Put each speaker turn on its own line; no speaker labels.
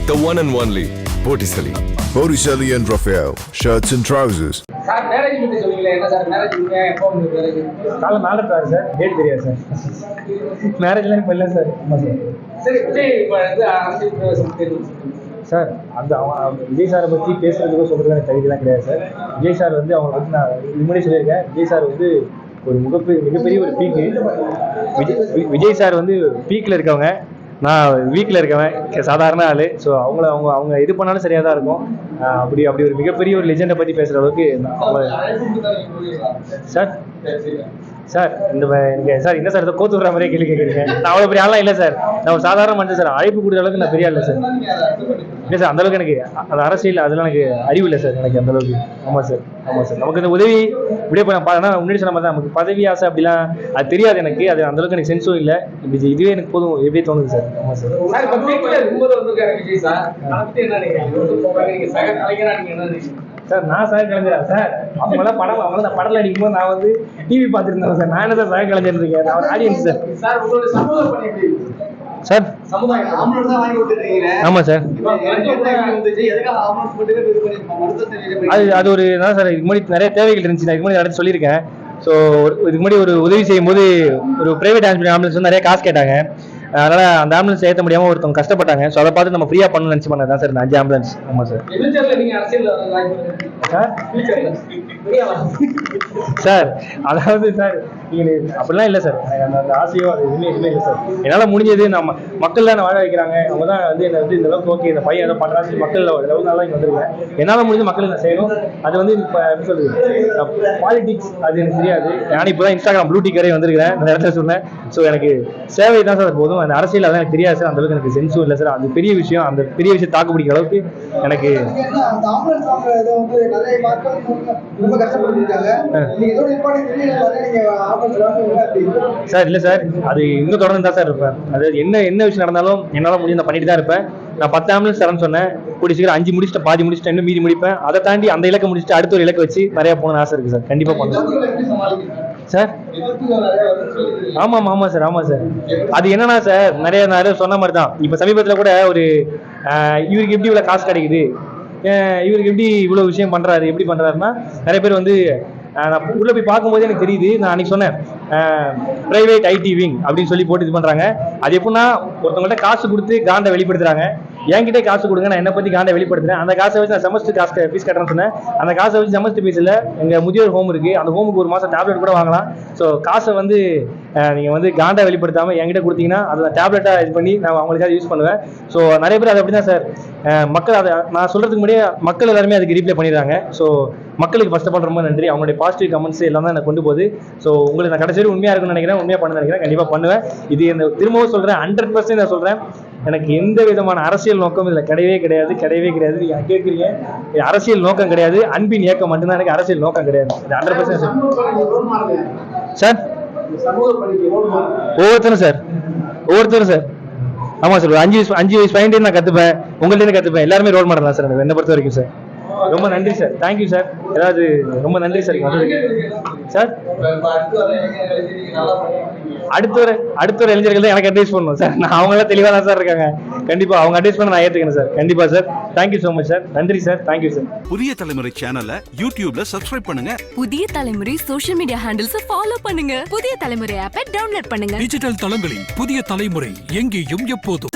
The one and only Botticelli.
Botticelli and Raphael, shirts and trousers.
Sir marriage பற்றி சொல்லுவீங்களா? என்ன sir marriage எப்போ உங்களுக்கு மேரேஜ்?
காலை நாளைக்கு சார், டேட் தெரியாது சார். மேரேஜ்லாம் இப்போ இல்லை சார். ஆமாம் சார்.
சரி, விஜய் இப்போ வந்து அரசியல் பிரவேசம் தெரியும்
சார். அந்த விஜய் சாரை பற்றி பேசுறதுக்கும் சொல்கிறது எனக்கு தகுதியெல்லாம் கிடையாது சார். விஜய் சார் வந்து அவங்க வந்து நான் முன்னாடி சொல்லியிருக்கேன், விஜய் சார் வந்து ஒரு மிகப்பெரிய ஒரு பீக்கு. விஜய் சார் வந்து பீக்கில் இருக்கவங்க, நான் வீக்கில் இருக்கவன், சாதாரண ஆள். ஸோ அவங்க இது பண்ணாலும் சரியாக தான் இருக்கும். அப்படி ஒரு மிகப்பெரிய ஒரு லெஜெண்டை பற்றி பேசுகிற அளவுக்கு சார். சார் எனக்கு சார் என்ன சார் இதை கோத்து விடுற மாதிரியே கேள்வி கேட்குறீங்க. நான் அவ்வளோ பெரிய ஆளாம் இல்லை சார். நான் ஒரு சாதாரண மனுஷன் சார். அழைப்பு கொடுக்குற அளவுக்கு நான் பெரிய இல்லை சார். இல்லை சார், அந்தளவுக்கு எனக்கு அந்த அரசியல் அதெல்லாம் எனக்கு அறிவு இல்லை சார், எனக்கு அந்தளவுக்கு. ஆமாம் சார், ஆமாம் சார். நமக்கு இந்த உதவி இப்படியே போய் நான் முன்னாடி சொன்ன மாதிரி தான், நமக்கு பதவி ஆசை அப்படிலாம் அது தெரியாது எனக்கு. அது அந்தளவுக்கு எனக்கு சென்ஸும் இல்லை. இதுவே எனக்கு போதும் எப்படியே தோணுது சார். ஆமாம் சார். சார் நான் சக கலைஞரா சார்? அவங்களாம் அவங்களாம் படத்தில் அடிக்கும்போது நான் வந்து டிவி பார்த்துருந்தேன் சார். நான் என்ன சார் சக கலைஞர் இருக்கேன்? நான் ஒரு ஆடியன்ஸ் சார். சார் ஆமாம் சார். அது ஒரு என்ன சார், இதுக்கு முன்னாடி நிறைய தேவைகள் இருந்துச்சு. நான் இதுக்கு முன்னாடி அடுத்து சொல்லியிருக்கேன். ஸோ இதுக்கு முன்னாடி ஒரு உதவி செய்யும் போது ஒரு பிரைவேட் ஆம்புலன்ஸ் வந்து நிறைய காசு கேட்டாங்க. அதனால அந்த ஆம்புலன்ஸ் ஏற்ற முடியாமல் ஒருத்தவங்க கஷ்டப்பட்டாங்க. ஸோ அதை பார்த்து நம்ம ஃப்ரீயாக பண்ணணும்னு நினச்சி பண்ணது தான் சார் இந்த 5 ஆம்புலன்ஸ். ஆமாம் சார். சார் அதாவது சார் நீங்கள் அப்படிலாம் இல்லை சார். அந்த ஆசையோ அது எதுவுமே இல்லை சார். என்னால் முடிஞ்சது நம்ம மக்கள் தான் வாழ வைக்கிறாங்க. அவங்க தான் வந்து என்னை வந்து இந்த அளவுக்கு ஓகே இந்த பையன் எதை பண்ணுறாங்க மக்கள் அளவுக்கு நல்லா இங்கே வந்துருக்கேன். என்னால் முடிஞ்சது மக்களுக்கு நான் செய்யணும். அது வந்து இப்போ எப்படி சொல்லுது, பாலிடிக்ஸ் அது எனக்கு தெரியாது. நான் இப்போ தான் இன்ஸ்டாகிராம் ப்ளூ டிக்கரே வந்திருக்கிறேன் இந்த இடத்துல சொன்னேன். ஸோ எனக்கு சேவை தான் சார் போதும். அந்த அரசியல் அதான் எனக்கு தெரியாது சார். அந்தளவுக்கு எனக்கு சென்ஸும் இல்லை சார். அது பெரிய விஷயம். அந்த பெரிய விஷயம் தாக்கு பிடிக்கிற அளவுக்கு எனக்கு சார் இல்லை சார். அது இன்னும் தொடர்ந்து தான் சார் இருப்பேன். அது என்ன விஷயம் நடந்தாலும் என்னால் முடிஞ்சு நான் பண்ணிட்டு தான் இருப்பேன். நான் 10 ஆம்புலன்ஸ் தரேன்னு சொன்னேன். கூடி சீக்கிரம் 5 முடிச்சுட்டு பாதி முடிச்சுட்டு இன்னும் மீதி முடிப்பேன். அதை தாண்டி அந்த இலக்கை முடிச்சுட்டு அடுத்த ஒரு இலக்கை வச்சு நிறைய போகணும்னு ஆசை இருக்குது சார். கண்டிப்பாக பண்ணுவேன் சார். ஆமாம் சார். ஆமாம் சார். அது என்னன்னா சார், நிறைய சொன்ன மாதிரி தான். இப்போ சமீபத்தில் கூட ஒரு இவருக்கு எப்படி இவ்வளோ காசு கிடைக்குது, இவருக்கு எப்படி இவ்வளோ விஷயம் பண்ணுறாரு, எப்படி பண்ணுறாருன்னா நிறைய பேர் வந்து நான் உள்ளே போய் பார்க்கும்போது எனக்கு தெரியுது. நான் அன்றைக்கி சொன்னேன் ப்ரைவேட் ஐடி விங் அப்படின்னு சொல்லி போட்டு இது பண்ணுறாங்க. அது எப்படின்னா ஒருத்தவங்கள்ட்ட காசு கொடுத்து காண்டை வெளிப்படுத்துகிறாங்க. என்கிட்டே காசு கொடுங்க, நான் என்னை பற்றி காண்டை வெளிப்படுத்துறேன். அந்த காசை வச்சு நான் செமஸ்டர் ஃபீஸ் கட்டுறேன்னு சொன்னேன். அந்த காசை வச்சு செமஸ்டர் ஃபீஸில் எங்கள் முதியோர் ஹோம் இருக்குது, அந்த ஹோமுக்கு ஒரு மாதம் டேப்லெட் கூட வாங்கலாம். ஸோ காசை வந்து நீங்கள் வந்து காண்டை வெளிப்படுத்தாமல் என்கிட்ட கொடுத்தீங்கன்னா அதை நான் டேப்லெட்டாக இது பண்ணி நான் அவங்களுக்காக யூஸ் பண்ணுவேன். ஸோ நிறைய பேர் அது அப்படி தான் சார். மக்கள் அதை நான் சொல்கிறதுக்கு முன்னாடியே மக்கள் எல்லாருமே அதுக்கு ரீப்ளை பண்ணிடுறாங்க. ஸோ மக்களுக்கு ஃபர்ஸ்ட் ஆஃப் ஆல் ரொம்ப நன்றி. அவங்களுடைய பாசிட்டிவ் கமெண்ட்ஸ் எல்லாம் தான் எனக்கு கொண்டு போகுது. ஸோ உங்களுக்கு நான் கடைசி உண்மையாக இருக்குன்னு நினைக்கிறேன், உண்மையாக பண்ண நினைக்கிறேன். கண்டிப்பாக பண்ணுவேன். இது என்ன திரும்பவும் சொல்கிறேன், 100% நான் சொல்கிறேன். எனக்கு எந்த விதமான அரசியல் நோக்கம் இதில் கிடையவே கிடையாது. நீங்கள் கேட்குறீங்க, அரசியல் நோக்கம் கிடையாது. அன்பின் இயக்கம் மட்டும்தான் எனக்கு அரசியல் நோக்கம் கிடையாது. இது 100% சார். ஒவ்வொருத்தரும் சார். ஆமாம் சார். 5 வயசு பையன்ட்டு நான் கற்றுப்பேன், உங்கள்கிட்ட கற்றுப்பேன். எல்லாருமே ரோல் மாடல் தான் சார் என்னை பொறுத்த வரைக்கும் சார். ரொம்ப நன்றி சார். Thank you sir. ஏதாவது ரொம்ப நன்றி சார். சார் அடுத்த ஒரு இளைஞர்கள் தான் எனக்கு அட்வைஸ் பண்ணணும் சார். நான் அவங்களாம் தெளிவாக தான் சார் இருக்காங்க. கண்டிப்பாக அவங்க அட்வைஸ் பண்ண நான் ஏற்றுக்கணும் சார். கண்டிப்பாக sir. Thank you so much sir. நன்றி சார். Thank you sir.
புதிய தலைமுறை சேனலை யூடியூப்ல சப்ஸ்கிரைப் பண்ணுங்க.
புதிய தலைமுறை சோஷியல் மீடியா ஹேண்டில்ஸ் ஃபாலோ பண்ணுங்க. புதிய தலைமுறை ஆப்பை டவுன்லோட் பண்ணுங்க.
டிஜிட்டல் தளங்களில் புதிய தலைமுறை எங்கேயும் எப்போதும்.